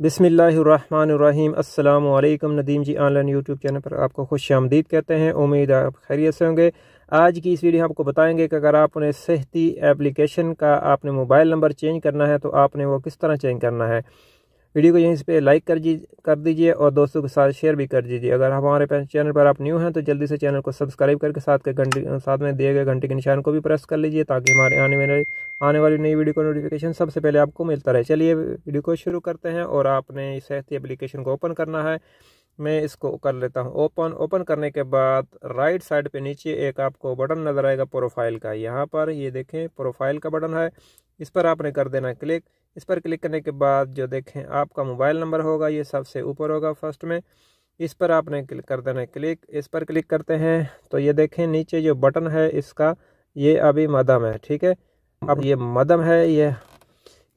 बिस्मिल्लाहिर्रहमानिर्रहीम। अस्सलामु अलैकुम। नदीम जी ऑनलाइन यूट्यूब चैनल पर आपको खुश आमदीद कहते हैं। उम्मीद है आप खैरियत से होंगे। आज की इस वीडियो में आपको बताएंगे कि अगर आपने सेहती एप्लीकेशन का आपने मोबाइल नंबर चेंज करना है तो आपने वो किस तरह चेंज करना है। वीडियो को यहीं पे लाइक कर दीजिए और दोस्तों के साथ शेयर भी कर दीजिए। अगर हमारे चैनल पर आप न्यू हैं तो जल्दी से चैनल को सब्सक्राइब करके साथ में दिए गए घंटे के निशान को भी प्रेस कर लीजिए ताकि हमारे आने वाली नई वीडियो का नोटिफिकेशन सबसे पहले आपको मिलता रहे। चलिए वीडियो को शुरू करते हैं। और आपने इस सेहती एप्लीकेशन को ओपन करना है। मैं इसको कर लेता हूँ ओपन करने के बाद राइट साइड पे नीचे एक आपको बटन नज़र आएगा प्रोफाइल का। यहाँ पर ये देखें प्रोफाइल का बटन है, इस पर आपने कर देना क्लिक। इस पर क्लिक करने के बाद जो देखें आपका मोबाइल नंबर होगा ये सबसे ऊपर होगा फर्स्ट में, इस पर आपने क्लिक कर देना क्लिक। इस पर क्लिक करते हैं तो ये देखें नीचे जो बटन है इसका ये अभी मदम है, ठीक है। अब ये मदम है, ये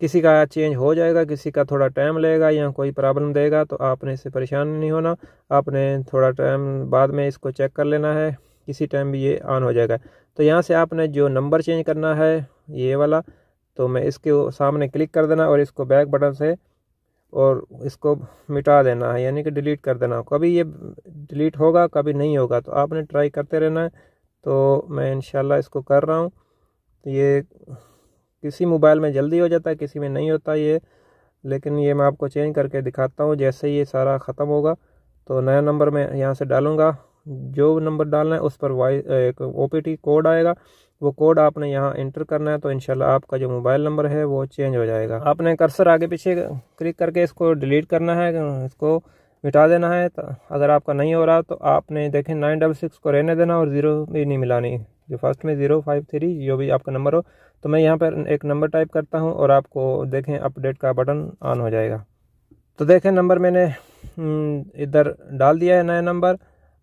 किसी का चेंज हो जाएगा, किसी का थोड़ा टाइम लगेगा या कोई प्रॉब्लम देगा तो आपने इससे परेशान नहीं होना। आपने थोड़ा टाइम बाद में इसको चेक कर लेना है, किसी टाइम भी ये ऑन हो जाएगा। तो यहाँ से आपने जो नंबर चेंज करना है ये वाला, तो मैं इसके सामने क्लिक कर देना और इसको बैक बटन से और इसको मिटा देना है, यानी कि डिलीट कर देना। कभी ये डिलीट होगा कभी नहीं होगा, तो आपने ट्राई करते रहना है। तो मैं इंशाल्लाह इसको कर रहा हूँ। तो ये किसी मोबाइल में जल्दी हो जाता है, किसी में नहीं होता ये, लेकिन ये मैं आपको चेंज करके दिखाता हूँ। जैसे ये सारा ख़त्म होगा तो नया नंबर मैं यहाँ से डालूँगा। जो नंबर डालना है उस पर एक OPT कोड आएगा, वो कोड आपने यहाँ इंटर करना है। तो इंशाल्लाह आपका जो मोबाइल नंबर है वो चेंज हो जाएगा। आपने कर्सर आगे पीछे क्लिक करके इसको डिलीट करना है, इसको मिटा देना है। तो अगर आपका नहीं हो रहा तो आपने देखें 966 को रहने देना और 0 भी नहीं मिलानी, जो फर्स्ट में 053 जो भी आपका नंबर हो। तो मैं यहाँ पर एक नंबर टाइप करता हूँ और आपको देखें अपडेट का बटन ऑन हो जाएगा। तो देखें नंबर मैंने इधर डाल दिया है नया नंबर,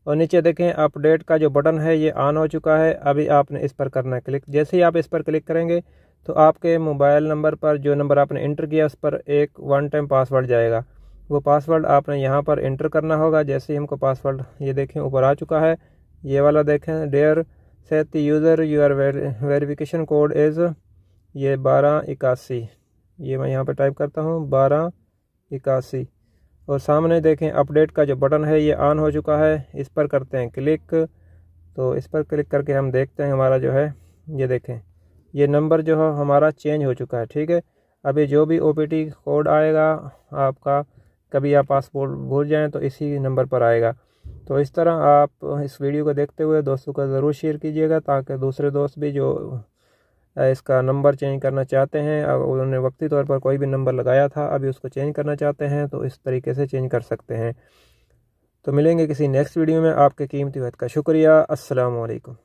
और नीचे देखें अपडेट का जो बटन है ये ऑन हो चुका है। अभी आपने इस पर करना है क्लिक। जैसे ही आप इस पर क्लिक करेंगे तो आपके मोबाइल नंबर पर जो नंबर आपने इंटर किया उस पर एक 1 टाइम पासवर्ड जाएगा। वो पासवर्ड आपने यहाँ पर इंटर करना होगा। जैसे ही हमको पासवर्ड ये देखें ऊपर आ चुका है, ये वाला देखें डेयर सेहती user your verification code is ये 1281। ये मैं यहाँ पर टाइप करता हूँ 1281। और सामने देखें अपडेट का जो बटन है ये ऑन हो चुका है, इस पर करते हैं क्लिक। तो इस पर क्लिक करके हम देखते हैं हमारा जो है ये देखें ये नंबर जो है हमारा चेंज हो चुका है, ठीक है। अभी जो भी OPT कोड आएगा आपका, कभी आप पासपोर्ट भूल जाएं तो इसी नंबर पर आएगा। तो इस तरह आप इस वीडियो को देखते हुए दोस्तों को ज़रूर शेयर कीजिएगा ताकि दूसरे दोस्त भी जो इसका नंबर चेंज करना चाहते हैं, उन्होंने वक्ती तौर पर कोई भी नंबर लगाया था अभी उसको चेंज करना चाहते हैं तो इस तरीके से चेंज कर सकते हैं। तो मिलेंगे किसी नेक्स्ट वीडियो में। आपके कीमती वक्त का शुक्रिया। अस्सलामु अलैकुम।